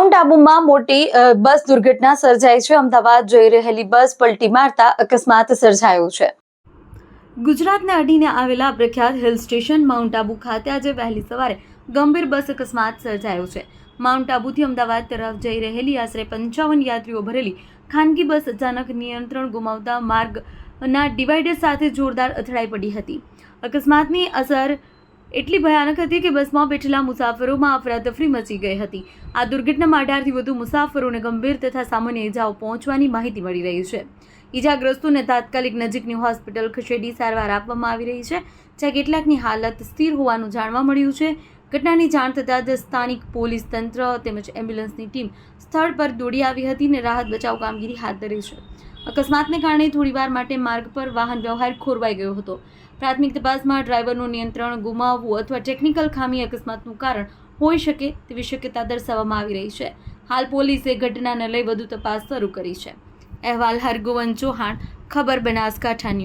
Mount આબુમાં મોટી બસ દુર્ઘટના સર્જાઈ છે। અમદાવાદ જઈ રહેલી બસ પલટી મારતા અકસ્માત સર્જાયો છે। ગુજરાતને અડીને આવેલા પ્રખ્યાત હિલ સ્ટેશન માઉન્ટ આબુ ખાતે આજે વહેલી સવારે ગંભીર બસ અકસ્માત સર્જાયો છે। માઉન્ટ આબુથી અમદાવાદ તરફ જઈ રહેલી આશરે 55 યાત્રીઓ ભરેલી ખાનગી બસ અચાનક નિયંત્રણ ગુમાવતા માર્ગના ડિવાઈડર સાથે જોરદાર અથડાઈ પડી હતી। અકસ્માતની અસર એટલી ભયાનક હતી કે બસમાં બેઠેલા મુસાફરોમાં અફરાતફરી મચી ગઈ હતી। આ દુર્ઘટનામાં 18થી વધુ મુસાફરોને ગંભીર તથા સામાન્ય ઇજાઓ પહોંચવાની માહિતી મળી રહી છે। ઇજાગ્રસ્તોને તાત્કાલિક નજીકની હોસ્પિટલ ખસેડી સારવાર આપવામાં આવી રહી છે, જ્યાં કેટલાકની હાલત સ્થિર હોવાનું જાણવા મળ્યું છે। ઘટનાની જાણ થતાં જ સ્થાનિક પોલીસ તંત્ર તેમજ એમ્બ્યુલન્સની ટીમ સ્થળ પર દોડી આવી હતી અને રાહત બચાવ કામગીરી હાથ ધરી છે। અકસ્માતને કારણે થોડીવાર માટે માર્ગ પર વાહન વ્યવહાર ખોરવાઈ ગયો હતો। પ્રાથમિક તપાસમાં ડ્રાઈવરનું નિયંત્રણ ગુમાવવું અથવા ટેકનિકલ ખામી અકસ્માતનું કારણ હોઈ શકે તેવી શક્યતા દર્શાવવામાં આવી રહી છે। હાલ પોલીસે ઘટનાને લઈ વધુ તપાસ શરૂ કરી છે। અહેવાલ હરગોવન ચૌહાણ, ખબર બનાસકાંઠા ન્યૂઝ।